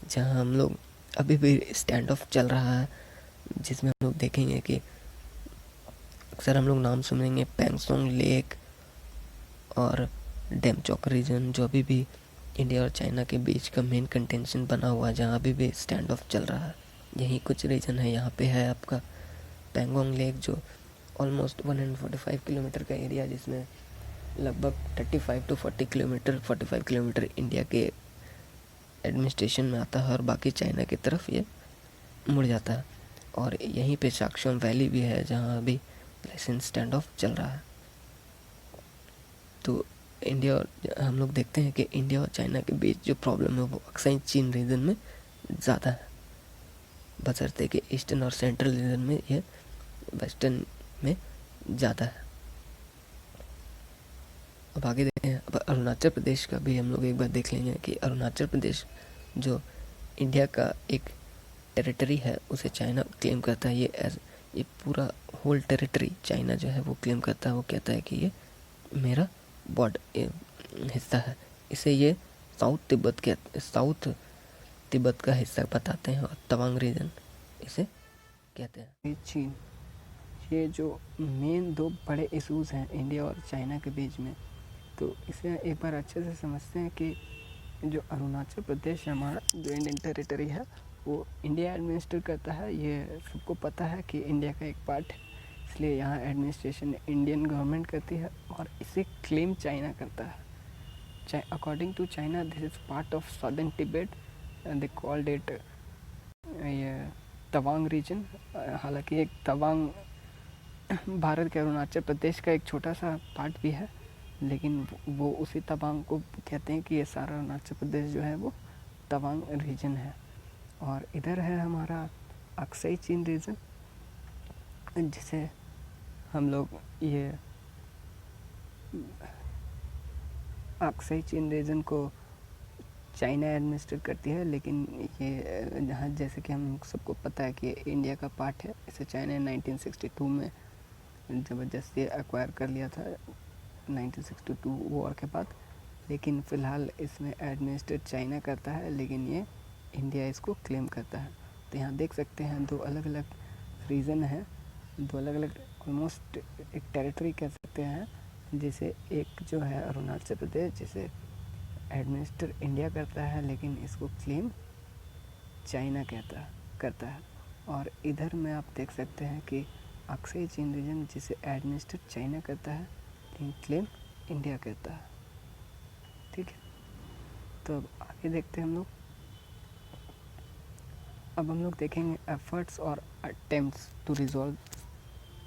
जहां हम लोग अभी भी स्टैंड ऑफ चल रहा है, जिसमें हम लोग देखेंगे कि अक्सर हम लोग नाम सुनेंगे पैंगसोंग लेक और डेमचौक रीजन, जो अभी भी इंडिया और चाइना के बीच का मेन कंटेंशन बना हुआ है, जहाँ अभी भी स्टैंड ऑफ चल रहा है। यही कुछ रीजन है। यहाँ पे है आपका पैंगोंग लेक, जो ऑलमोस्ट 145 किलोमीटर का एरिया, जिसमें लगभग 35 to 45 किलोमीटर इंडिया के एडमिनिस्ट्रेशन में आता है, और बाकी चाइना की तरफ ये मुड़ जाता है। और यहीं पे साक्शोंग वैली भी है, जहाँ अभी लाइसेंस स्टैंड ऑफ चल रहा है। तो हम लोग देखते हैं कि इंडिया और चाइना के बीच जो प्रॉब्लम है वो अक्साई चीन रीजन में ज़्यादा है, बशर्ते कि ईस्टर्न और सेंट्रल रीजन में ये वेस्टर्न में ज़्यादा है। अब आगे देखते हैं। अब अरुणाचल प्रदेश का भी हम लोग एक बार देख लेंगे कि अरुणाचल प्रदेश जो इंडिया का एक टेरिटरी है, उसे चाइना क्लेम करता है। ये पूरा होल टेरिटरी चाइना जो है वो क्लेम करता है। वो कहता है कि ये मेरा बॉर्डर हिस्सा है। इसे ये साउथ तिब्बत का हिस्सा बताते हैं, और तवांग रीजन इसे कहते हैं। चीन, ये जो मेन दो बड़े इशूज़ हैं इंडिया और चाइना के बीच में, तो इसे एक बार अच्छे से समझते हैं कि जो अरुणाचल प्रदेश है हमारा, जो इंडियन टेरिटरी है, वो इंडिया एडमिनिस्टर करता है। ये सबको पता है कि इंडिया का एक पार्ट है, इसलिए यहाँ एडमिनिस्ट्रेशन इंडियन गवर्नमेंट करती है, और इसे क्लेम चाइना करता है। According to China this is part of southern Tibet, they called it ये तवांग रीजन। हालांकि एक तवांग भारत के अरुणाचल प्रदेश का एक छोटा सा पार्ट भी है, लेकिन वो उसी तवांग को कहते हैं कि ये सारा अरुणाचल प्रदेश जो है वो तवांग रीजन है। और इधर है हमारा अक्साई चीन रीजन, जिसे हम लोग ये अक्साई चीन रीजन को चाइना एडमिनिस्टर करती है, लेकिन ये जहाँ जैसे कि हम सबको पता है कि इंडिया का पार्ट है, इसे चाइना 1962 में ज़बरदस्ती एक्वायर कर लिया था 1962 वॉर के बाद। लेकिन फ़िलहाल इसमें एडमिनिस्टर चाइना करता है, लेकिन ये इंडिया इसको क्लेम करता है। तो यहाँ देख सकते हैं दो अलग अलग रीजन है, दो अलग अलग ऑलमोस्ट एक टेरिटरी कह सकते हैं, जिसे एक जो है अरुणाचल प्रदेश, जिसे एडमिनिस्टर इंडिया करता है, लेकिन इसको क्लेम चाइना करता है। और इधर में आप देख सकते हैं कि अक्साई चीन रीजन, जिसे एडमिनिस्टर चाइना करता है, लेकिन क्लेम इंडिया करता है। ठीक है, तो अब आगे देखते हैं हम लोग। अब हम लोग देखेंगे एफर्ट्स और attempts to resolve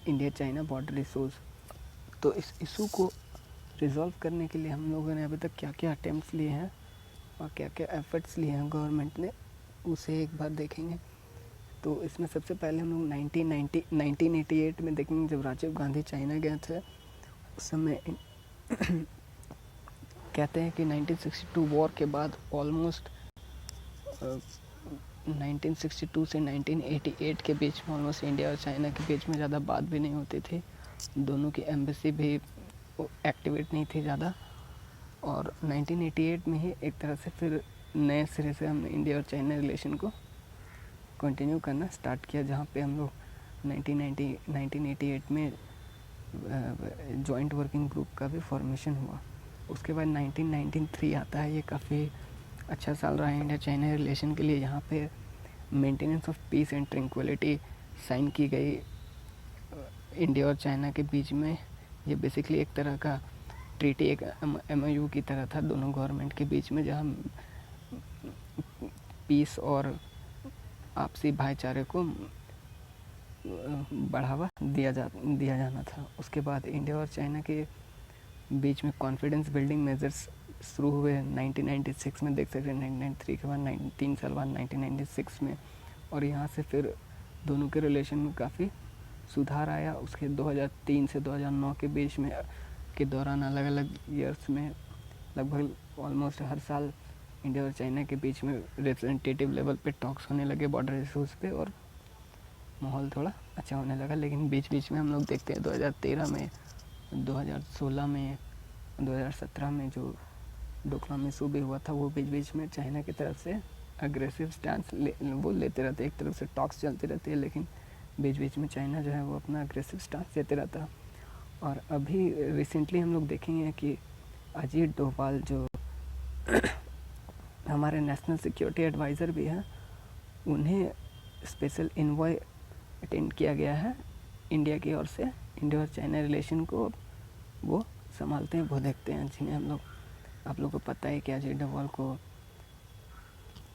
India China border issues. तो इस इशू को रिजॉल्व करने के लिए हम लोगों ने अभी तक क्या क्या अटेम्प्ट्स लिए हैं और क्या क्या एफर्ट्स लिए हैं गवर्नमेंट ने, उसे एक बार देखेंगे। तो इसमें सबसे पहले हम लोग 1988 में देखेंगे, जब राजीव गांधी चाइना गए थे। उस समय कहते हैं कि 1962 वॉर के बाद ऑलमोस्ट 1962 से 1988 के बीच में ऑलमोस्ट इंडिया और चाइना के बीच में ज़्यादा बात भी नहीं होती थी। दोनों की एम्बेसी भी एक्टिवेट नहीं थी ज़्यादा। और 1988 में ही एक तरह से फिर नए सिरे से हमने इंडिया और चाइना रिलेशन को कंटिन्यू करना स्टार्ट किया, जहाँ पे हम लोग 1988 में जॉइंट वर्किंग ग्रुप का भी फॉर्मेशन हुआ। उसके बाद 1993 आता है, ये काफ़ी अच्छा साल रहा है इंडिया चाइना रिलेशन के लिए। यहाँ पे maintenance of peace and tranquility sign की गई इंडिया और चाइना के बीच में। ये बेसिकली एक तरह का ट्रीटी, एक MOU की तरह था दोनों गवर्नमेंट के बीच में, जहाँ पीस और आपसी भाईचारे को बढ़ावा दिया जाना था। उसके बाद इंडिया और चाइना के बीच में कॉन्फिडेंस बिल्डिंग मेजर्स शुरू हुए 1996 में, देख सकते हैं 1993 के बाद 3 साल बाद 1996 में, और यहाँ से फिर दोनों के रिलेशन में काफ़ी सुधार आया। उसके 2003 से 2009 के बीच में के दौरान अलग अलग ईयर्स में लगभग ऑलमोस्ट हर साल इंडिया और चाइना के बीच में रिप्रेजेंटेटिव लेवल पे टॉक्स होने लगे बॉर्डर इशूज़ पे, और माहौल थोड़ा अच्छा होने लगा। लेकिन बीच बीच में हम लोग देखते हैं 2013 में, 2016 में, 2017 में जो डोकलाम इशू भी हुआ था, वो बीच बीच में चाइना की तरफ से अग्रेसिव स्टैंड वो लेते रहते। एक तरफ से टॉक्स चलते रहते हैं, लेकिन बीच बीच में चाइना जो है वो अपना अग्रेसिव स्टैंड लेते रहता है। और अभी रिसेंटली हम लोग देखेंगे कि अजीत डोभाल जो हमारे नेशनल सिक्योरिटी एडवाइज़र भी हैं, उन्हें स्पेशल इन्वॉय अटेंड किया गया है इंडिया की ओर से। इंडिया और चाइना रिलेशन को वो संभालते हैं, वो देखते हैं, जिन्हें हम लोग, आप लोगों को पता है कि अजय डोभाल को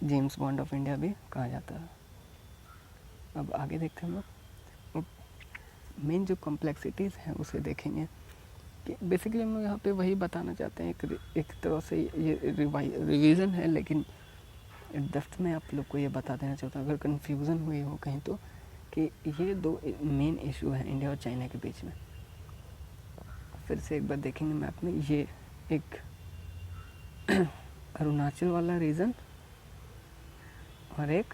जेम्स बॉन्ड ऑफ इंडिया भी कहा जाता है। अब आगे देखते हैं हम लोग मेन जो कॉम्प्लेक्सिटीज़ हैं उसे देखेंगे कि बेसिकली हम लोग यहाँ पे वही बताना चाहते हैं। एक तरह से ये रिवीजन है, लेकिन डेप्थ में आप लोग को ये बता देना चाहता हूँ, अगर कन्फ्यूज़न हुई हो कहीं तो, कि ये दो मेन इशू हैं इंडिया और चाइना के बीच में। फिर से एक बार देखेंगे मैप में, ये एक अरुणाचल वाला रीजन और एक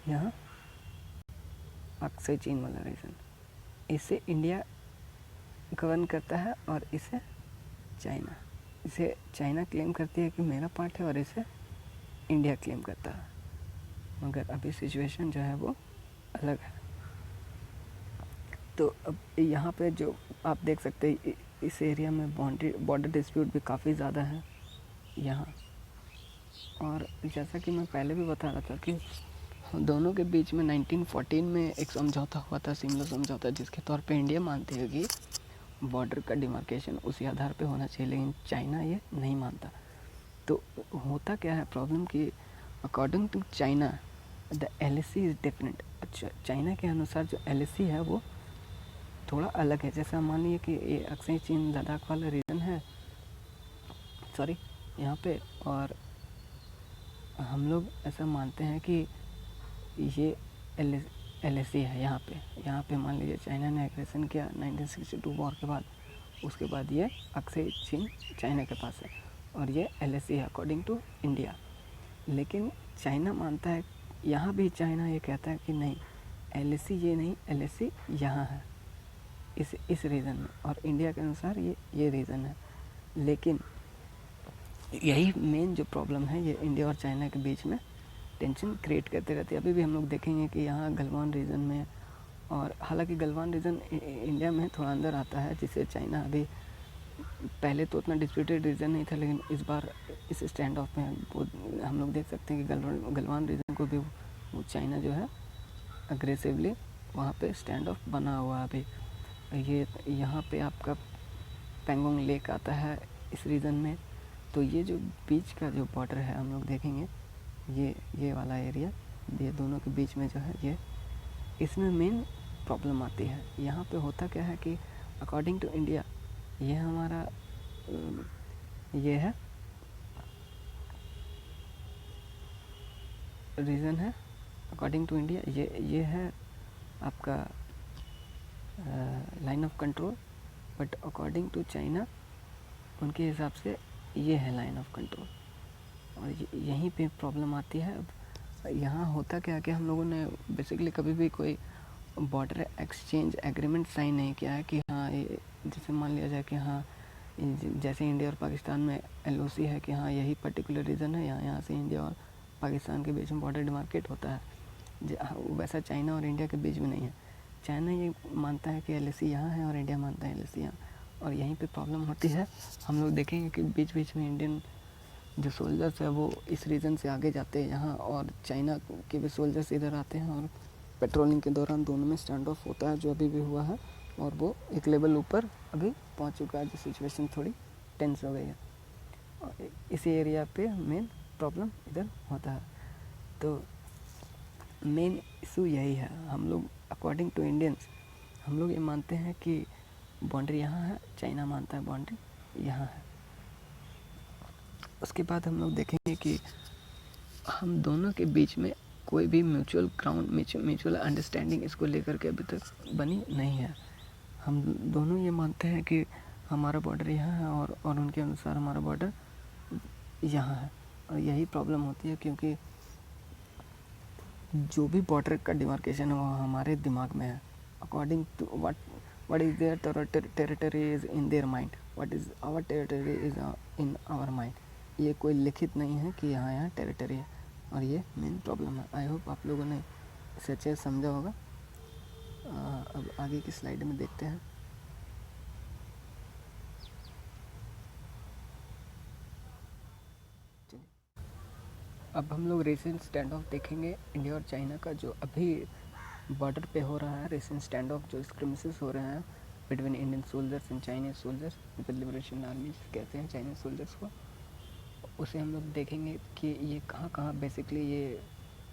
यहाँ अक्सई चीन वाला रीजन। इसे इंडिया गवर्न करता है और इसे चाइना क्लेम करती है कि मेरा पार्ट है, और इसे इंडिया क्लेम करता है। मगर अभी सिचुएशन जो है वो अलग है। तो अब यहाँ पे जो आप देख सकते हैं, इस एरिया में बॉर्डर डिस्प्यूट भी काफ़ी ज़्यादा है यहाँ। और जैसा कि मैं पहले भी बता रहा था कि दोनों के बीच में 1914 में एक समझौता हुआ था, सिमला समझौता, जिसके तौर पे इंडिया मानती है कि बॉर्डर का डिमार्केशन उसी आधार पे होना चाहिए, लेकिन चाइना ये नहीं मानता। तो होता क्या है प्रॉब्लम कि according to China the LAC is different. China के अनुसार जो LAC है वो थोड़ा अलग है। जैसा मान लीजिए कि ये अक्सई चीन लद्दाख वाला रीजन है, सॉरी यहाँ पे, और हम लोग ऐसा मानते हैं कि ये LAC है यहाँ पे मान लीजिए चाइना ने एग्रेशन किया 1962 वॉर के बाद, उसके बाद ये अक्सई चीन चाइना के पास है, और ये LAC है अकॉर्डिंग टू इंडिया। लेकिन चाइना मानता है, यहाँ भी चाइना ये कहता है कि नहीं, LAC ये नहीं, LAC यहाँ है इस रीज़न में, और इंडिया के अनुसार ये रीज़न है। लेकिन यही मेन जो प्रॉब्लम है, ये इंडिया और चाइना के बीच में टेंशन क्रिएट करते रहती है। अभी भी हम लोग देखेंगे कि यहाँ गलवान रीजन में, और हालांकि गलवान रीजन इंडिया में थोड़ा अंदर आता है, जिसे चाइना अभी, पहले तो उतना डिस्प्यूटेड रीजन नहीं था, लेकिन इस बार इस स्टैंड ऑफ में हम लोग देख सकते हैं कि गलवान रीजन को भी वो चाइना जो है अग्रेसिवली वहाँ पे स्टैंड ऑफ बना हुआ। अभी ये यहाँ पे आपका पेंगोंग लेक आता है इस रीजन में। तो ये जो बीच का जो बॉर्डर है हम लोग देखेंगे, ये वाला एरिया, ये दोनों के बीच में जो है, ये इसमें मेन प्रॉब्लम आती है। यहाँ पे होता क्या है कि अकॉर्डिंग टू इंडिया ये हमारा ये है रीज़न है, अकॉर्डिंग टू इंडिया ये है आपका line of control, but according to China उनके हिसाब से ये है लाइन ऑफ कंट्रोल, और यहीं पे प्रॉब्लम आती है। अब यहाँ होता क्या है कि हम लोगों ने बेसिकली कभी भी कोई बॉर्डर एक्सचेंज एग्रीमेंट साइन नहीं किया है कि हाँ, ये जैसे मान लिया जाए कि हाँ जैसे इंडिया और पाकिस्तान में LOC है कि हाँ यही पर्टिकुलर रीज़न है, यहाँ से इंडिया और पाकिस्तान के बीच में बॉर्डर डिमार्केट होता है, वैसा चाइना और इंडिया के बीच में नहीं है। चाइना ये मानता है कि LAC यहाँ है और इंडिया मानता है LAC यहाँ, और यहीं पे प्रॉब्लम होती है। हम लोग देखेंगे कि बीच बीच में इंडियन जो सोल्जर्स है वो इस रीजन से आगे जाते हैं यहाँ, और चाइना के भी सोल्जर्स इधर आते हैं, और पेट्रोलिंग के दौरान दोनों में स्टैंड ऑफ होता है, जो अभी भी हुआ है, और वो एक लेवल ऊपर अभी पहुँच चुका है, जो सिचुएशन थोड़ी टेंस हो गई है, और इसी एरिया पे मेन प्रॉब्लम इधर होता है। तो मेन इशू यही है। हम लोग अकॉर्डिंग टू इंडियंस हम लोग ये मानते हैं कि बाउंड्री यहाँ है, चाइना मानता है बाउंड्री यहाँ है। उसके बाद हम लोग देखेंगे कि हम दोनों के बीच में कोई भी म्यूचुअल ग्राउंड, म्यूचुअल अंडरस्टैंडिंग इसको लेकर के अभी तक बनी नहीं है। हम दोनों ये मानते हैं कि हमारा बॉर्डर यहाँ है, और उनके अनुसार हमारा बॉर्डर यहाँ है, और यही प्रॉब्लम होती है, क्योंकि जो भी बॉर्डर का डिमार्केशन है वो हमारे दिमाग में है। According to what is their territory is in their mind, what is our territory is in our mind। ये कोई लिखित नहीं है कि यहाँ टेरिटरी है, और ये मेन प्रॉब्लम है। आई होप आप लोगों ने इसे अच्छे से समझा होगा। अब आगे की स्लाइड में देखते हैं। अब हम लोग रिसेंट स्टैंड ऑफ देखेंगे इंडिया और चाइना का, जो अभी बॉर्डर पे हो रहा है। रिसेंट स्टैंड ऑफ जो स्क्रिम्सेस हो रहे हैं between Indian soldiers and Chinese soldiers, people liberation army कहते हैं चाइनीज सोल्जर्स को, उसे हम लोग देखेंगे कि ये कहाँ बेसिकली ये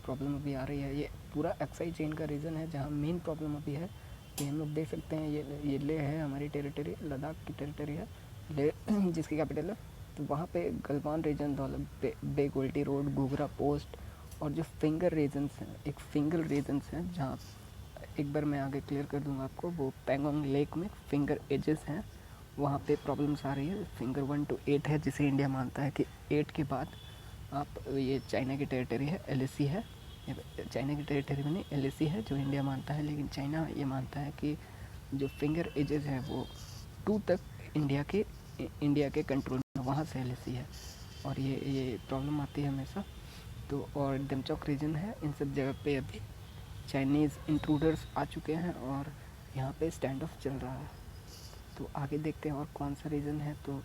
प्रॉब्लम अभी आ रही है। ये पूरा एक्साई चेन का रीज़न है, जहाँ मेन प्रॉब्लम अभी है कि हम लोग देख सकते हैं ये ले है हमारी टेरिटरी, लद्दाख की टेरिटरी है ले, जिसकी कैपिटल है। तो वहाँ पे गलवान रीजन, बे गोल्टी रोड, घूघरा पोस्ट, और जो फिंगर रीजन्स हैं, एक फिंगर रीजन्स हैं जहाँ एक बार मैं आगे क्लियर कर दूँगा आपको, वो पैंगोंग लेक में फिंगर एजेस हैं, वहाँ पे प्रॉब्लम्स आ रही है। फिंगर 1 to 8 है, जिसे इंडिया मानता है कि 8 के बाद आप ये चाइना की टेरिटरी है, LAC है। चाइना की टेरिटरी में नहीं, LAC है जो इंडिया मानता है, लेकिन चाइना ये मानता है कि जो फिंगर एजेस हैं वो 2 तक इंडिया के कंट्रोल में, वहाँ से LAC है, और ये प्रॉब्लम आती है हमेशा। तो और दमचौक रीजन है, इन सब जगह पे अभी चाइनीज़ इंट्रूडर्स आ चुके हैं, और यहाँ पे स्टैंड ऑफ चल रहा है। तो आगे देखते हैं और कौन सा रीज़न है। तो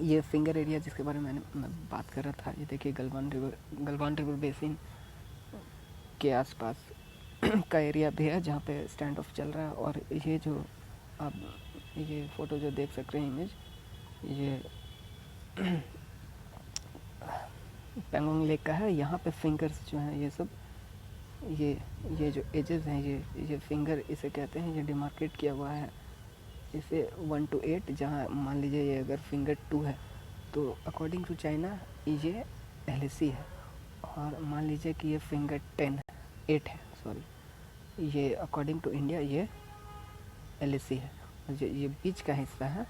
ये फिंगर एरिया जिसके बारे में मैं बात कर रहा था, ये देखिए गलवान रिवर बेसिन के आसपास का एरिया भी है जहाँ पे स्टैंड ऑफ चल रहा है। और ये जो आप ये फ़ोटो जो देख सकते हैं, इमेज, ये पैंगोंग लेक का है। यहाँ पे फिंगर्स जो हैं ये सब, ये जो एजेस हैं, ये फिंगर इसे कहते हैं, ये डिमार्केट किया हुआ है इसे 1 to 8, जहाँ मान लीजिए ये अगर फिंगर 2 है तो अकॉर्डिंग टू चाइना ये LAC है, और मान लीजिए कि ये फिंगर 8 है, सॉरी, ये अकॉर्डिंग टू इंडिया ये LAC है। और जो ये बीच का हिस्सा है,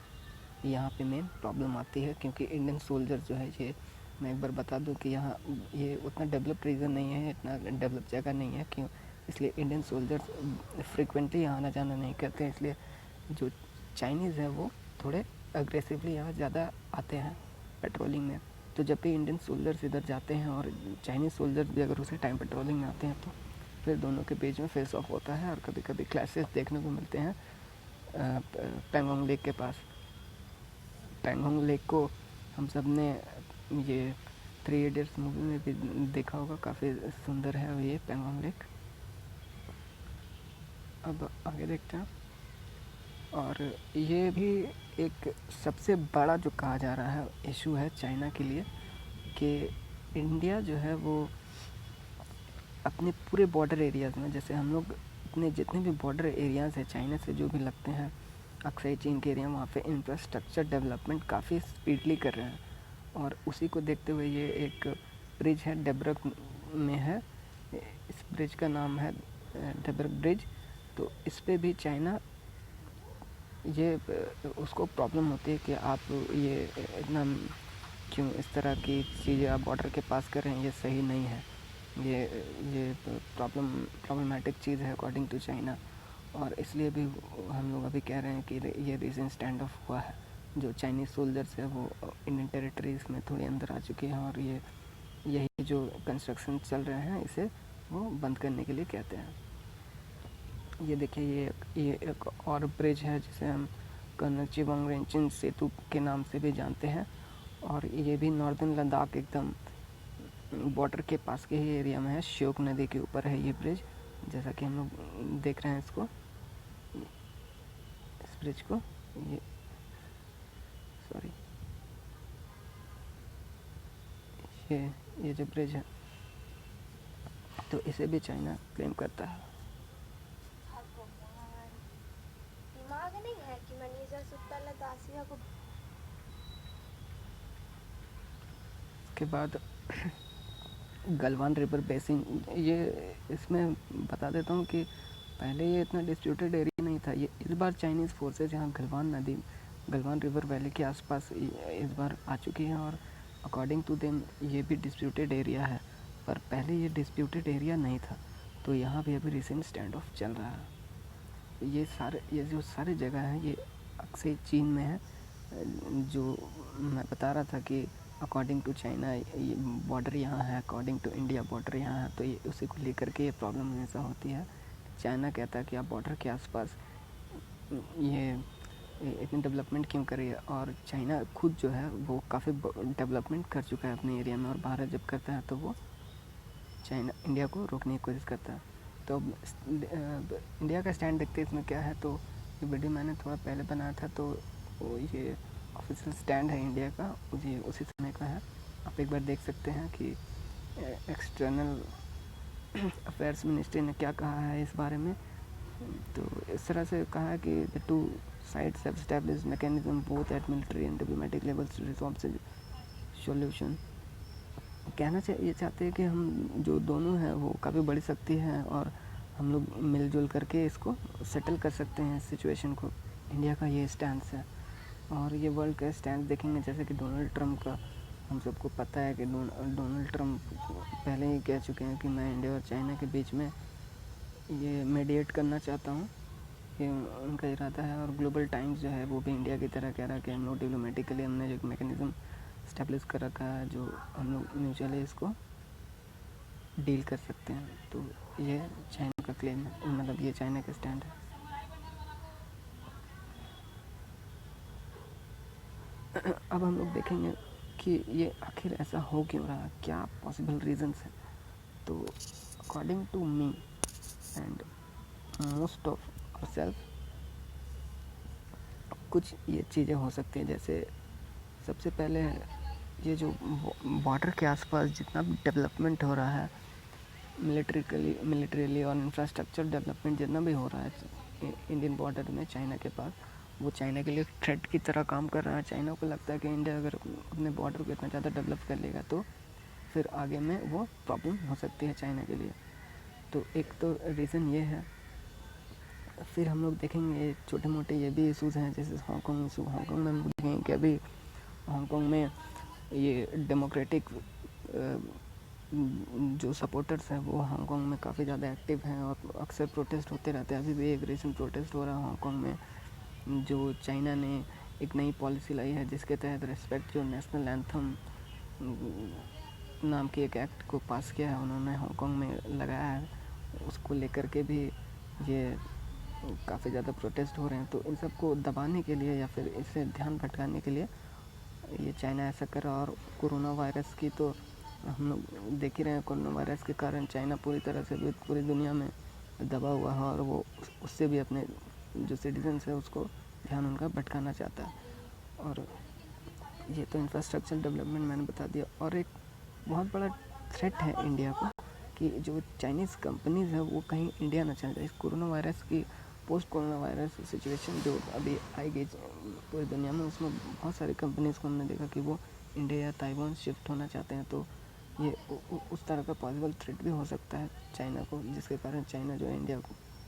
यहाँ पे मेन प्रॉब्लम आती है, क्योंकि इंडियन सोल्जर जो है, ये मैं एक बार बता दूं कि यहाँ ये उतना डेवलप्ड रीजन नहीं है, इतना डेवलप जगह नहीं है, क्यों, इसलिए इंडियन सोल्जर्स फ्रिक्वेंटली यहाँ आना जाना नहीं करते हैं। इसलिए जो चाइनीज़ है वो थोड़े अग्रेसिवली यहाँ ज़्यादा आते हैं पेट्रोलिंग में। तो जब भी इंडियन सोल्जर्स इधर जाते हैं और चाइनीज़ सोल्जर्स भी अगर उसी टाइम पेट्रोलिंग में आते हैं, तो फिर दोनों के बीच में फेस ऑफ होता है, और कभी कभी क्लैशेस देखने को मिलते हैं पैंगोंग लेक के पास। पैंगोंग लेक को हम सब ने ये 3 Idiots मूवी में भी देखा होगा, काफ़ी सुंदर है ये पैंगोंग लेक। अब आगे देखते हैं। और ये भी एक सबसे बड़ा जो कहा जा रहा है इशू है चाइना के लिए, कि इंडिया जो है वो अपने पूरे बॉर्डर एरियाज़ में, जैसे हम लोग अपने जितने भी बॉर्डर एरियाज़ हैं चाइना से जो भी लगते हैं अक्साई चीन के एरिया, वहाँ पे इंफ्रास्ट्रक्चर डेवलपमेंट काफ़ी स्पीडली कर रहे हैं। और उसी को देखते हुए ये एक ब्रिज है, डेबरक में है, इस ब्रिज का नाम है डेबरक ब्रिज। तो इस पे भी चाइना, ये उसको प्रॉब्लम होती है कि आप ये इतना क्यों इस तरह की चीज़ें आप बॉर्डर के पास कर रहे हैं, ये सही नहीं है, ये प्रॉब्लमेटिक चीज़ है अकॉर्डिंग टू चाइना। और इसलिए भी हम लोग अभी कह रहे हैं कि ये रीजन स्टैंड ऑफ हुआ है। जो चाइनीज़ सोल्जर्स है वो इंडियन टेरिटरीज़ में थोड़े अंदर आ चुके हैं, और यही जो कंस्ट्रक्शन चल रहे हैं इसे वो बंद करने के लिए कहते हैं। ये देखिए, ये एक और ब्रिज है जिसे हम कर्नल चिबोंग रेंचिन सेतु के नाम से भी जानते हैं, और ये भी नॉर्दर्न लद्दाख एकदम बॉर्डर के पास के ही एरिया में है। श्योक नदी के ऊपर है ये ब्रिज, जैसा कि हम लोग देख रहे हैं इसको, इस ब्रिज को। ये सॉरी, ये जो ब्रिज है तो इसे भी चाइना क्लेम करता है। दिमाग नहीं है कि मैनेजर सुत्ता दासिया को। के बाद गलवान रिवर बेसिन, ये इसमें बता देता हूँ कि पहले ये इतना डिस्प्यूटेड एरिया नहीं था। ये इस बार चाइनीज़ फोर्सेस यहाँ गलवान रिवर वैली के आसपास इस बार आ चुकी हैं, और अकॉर्डिंग टू देम ये भी डिस्प्यूटेड एरिया है, पर पहले ये डिस्प्यूटेड एरिया नहीं था। तो यहाँ भी अभी रिसेंट स्टैंड ऑफ चल रहा है। ये जो सारे जगह हैं ये अक्सर चीन में है। जो मैं बता रहा था कि अकॉर्डिंग टू चाइना ये बॉर्डर यहाँ है, अकॉर्डिंग टू इंडिया बॉर्डर यहाँ है, तो ये उसी को लेकर के ये प्रॉब्लम हमेशा होती है। चाइना कहता है कि आप बॉर्डर के आसपास ये इतनी डेवलपमेंट क्यों करिए, और चाइना खुद जो है वो काफ़ी डेवलपमेंट कर चुका है अपने एरिया में, और भारत जब करता है तो वो इंडिया को रोकने की कोशिश करता है। तो इंडिया का स्टैंड देखते हैं इसमें क्या है। तो ये वीडियो मैंने थोड़ा पहले बनाया था, तो ये ऑफिशियल स्टैंड है इंडिया का, ये उसी समय का है। आप एक बार देख सकते हैं कि एक्सटर्नल अफेयर्स मिनिस्ट्री ने क्या कहा है इस बारे में। तो इस तरह से कहा है कि the two sides have established mechanism both at military and diplomatic levels to resolve solution. कहना ये चाहते हैं कि हम जो दोनों हैं वो काफ़ी बड़ी शक्ति हैं, और हम लोग मिलजुल करके इसको सेटल कर सकते हैं इस सिचुएशन को। इंडिया का ये स्टैंड है, और ये वर्ल्ड का स्टैंड देखेंगे जैसे कि डोनाल्ड ट्रंप का। हम सबको पता है कि डोनाल्ड ट्रंप पहले ही कह चुके हैं कि मैं इंडिया और चाइना के बीच में ये मीडिएट करना चाहता हूँ, ये उनका इरादा है। और ग्लोबल टाइम्स जो है वो भी इंडिया की तरह कह रहा है कि हम लोग डिप्लोमेटिकली हमने जो एक मैकेनिज़्म इस्टेब्लिश कर रखा है, जो हम लोग म्यूचुअली इसको डील कर सकते हैं। तो ये चाइना का क्लेम है, मतलब ये चाइना का स्टैंड है। अब हम लोग देखेंगे कि ये आखिर ऐसा हो क्यों रहा है, क्या पॉसिबल रीजंस हैं। तो according to me and most of ourself, कुछ ये चीज़ें हो सकती हैं। जैसे सबसे पहले ये जो बॉर्डर के आसपास जितना भी डेवलपमेंट हो रहा है, मिलिट्रीली और इंफ्रास्ट्रक्चर डेवलपमेंट जितना भी हो रहा है इंडियन बॉर्डर में चाइना के पास, वो चाइना के लिए थ्रेट की तरह काम कर रहा है। चाइना को लगता है कि इंडिया अगर अपने बॉर्डर को इतना ज़्यादा डेवलप कर लेगा तो फिर आगे में वो प्रॉब्लम हो सकती है चाइना के लिए। तो एक तो रीज़न ये है। फिर हम लोग देखेंगे छोटे मोटे ये भी इशूज़ हैं, जैसे हांगकॉन्ग इशू। हांगकॉन्ग में हम लोग देखेंगे कि अभी हांगकॉन्ग में ये डेमोक्रेटिक जो सपोर्टर्स हैं वो हांगकॉन्ग में काफ़ी ज़्यादा एक्टिव हैं, और अक्सर प्रोटेस्ट होते रहते हैं। अभी भी एक रीसेंट प्रोटेस्ट हो रहा है हांगकॉन्ग में, जो चाइना ने एक नई पॉलिसी लाई है जिसके तहत रेस्पेक्ट जो नेशनल एंथम नाम के एक एक्ट को पास किया है उन्होंने हांगकॉन्ग में लगाया है। उसको लेकर के भी ये काफ़ी ज़्यादा प्रोटेस्ट हो रहे हैं। तो इन सब को दबाने के लिए या फिर इससे ध्यान भटकाने के लिए ये चाइना ऐसा कर रहा है। और कोरोना वायरस की तो हम लोग देख ही रहे हैं, कोरोना वायरस के कारण चाइना पूरी तरह से पूरी दुनिया में दबा हुआ है, और वो उससे भी अपने जो सिटीजन्स है उसको ध्यान उनका भटकाना चाहता है। और ये तो इंफ्रास्ट्रक्चर डेवलपमेंट मैंने बता दिया। और एक बहुत बड़ा थ्रेट है इंडिया को कि जो चाइनीज़ कंपनीज़ है वो कहीं इंडिया ना चल जाए। इस कोरोना वायरस की पोस्ट कोरोना वायरस सिचुएशन जो अभी आई गई पूरी दुनिया में, उसमें बहुत सारी कंपनीज़ को हमने देखा कि वो इंडिया या ताइवान शिफ्ट होना चाहते हैं। तो ये उस तरह का पॉसिबल थ्रेट भी हो सकता है चाइना को, जिसके कारण चाइना जो है इंडिया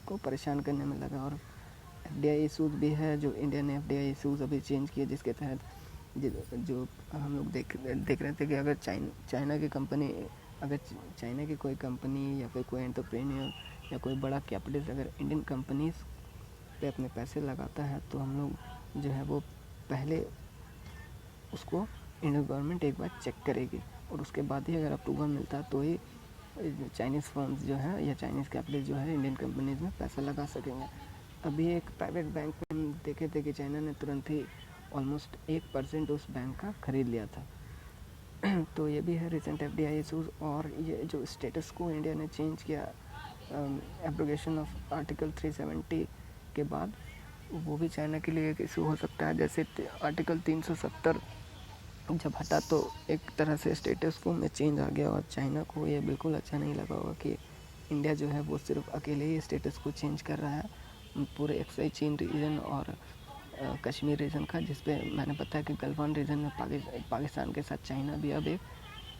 को परेशान करने में लगा। और एफडीआई इशूज़ भी है, जो इंडिया ने एफडीआई इशूज़ अभी चेंज किए, जिसके तहत जो हम लोग देख रहे थे कि अगर चाइना की कंपनी, अगर चाइना की कोई कंपनी या फिर कोई एंटरप्रेन्योर या कोई बड़ा कैपिटलिस्ट अगर इंडियन कंपनीज़ पे अपने पैसे लगाता है तो हम लोग जो है वो पहले उसको इंडियन गवर्नमेंट एक बार चेक करेगी और उसके बाद ही अगर अप्रूवल मिलता है तो ही चाइनीज़ फर्म्स जो है या चाइनीज़ कैपिटल जो है इंडियन कंपनीज में पैसा लगा सकेंगे। अभी एक प्राइवेट बैंक में हम देखे थे कि चाइना ने तुरंत ही ऑलमोस्ट 1% उस बैंक का खरीद लिया था। तो ये भी है रिसेंट FDI इशूज़। और ये जो स्टेटस को इंडिया ने चेंज किया एब्रोगेशन ऑफ आर्टिकल 370 के बाद, वो भी चाइना के लिए एक इशू हो सकता है। जैसे आर्टिकल 370 जब हटा तो एक तरह से स्टेटस को में चेंज आ गया और चाइना को ये बिल्कुल अच्छा नहीं लगा होगा कि इंडिया जो है वो सिर्फ अकेले ही स्टेटस को चेंज कर रहा है पूरे एक्साई चीन रीजन और कश्मीर रीजन का, जिसपे मैंने बताया कि गलवान रीजन में पाकिस्तान के साथ चाइना भी अब एक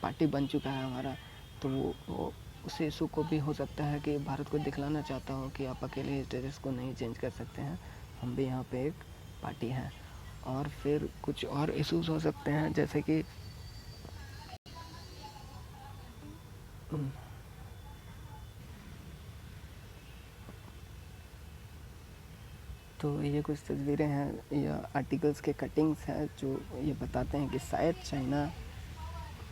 पार्टी बन चुका है हमारा। तो वो उस इशू को भी हो सकता है कि भारत को दिखलाना चाहता हो कि आप अकेले स्टेटस को नहीं चेंज कर सकते हैं, हम भी यहाँ पे एक पार्टी हैं। और फिर कुछ और इश्यूज हो सकते हैं जैसे कि तो ये कुछ तस्वीरें हैं या आर्टिकल्स के कटिंग्स हैं जो ये बताते हैं कि शायद चाइना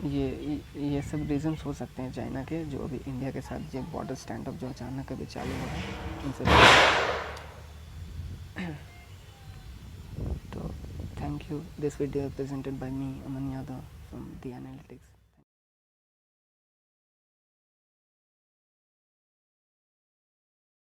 ये सब रीजंस हो सकते हैं चाइना के, जो अभी इंडिया के साथ ये बॉर्डर स्टैंड अप जो अचानक अभी चालू हो रहा है उनसे। तो thank you. This video presented by me, Aman Yadav from the analytics.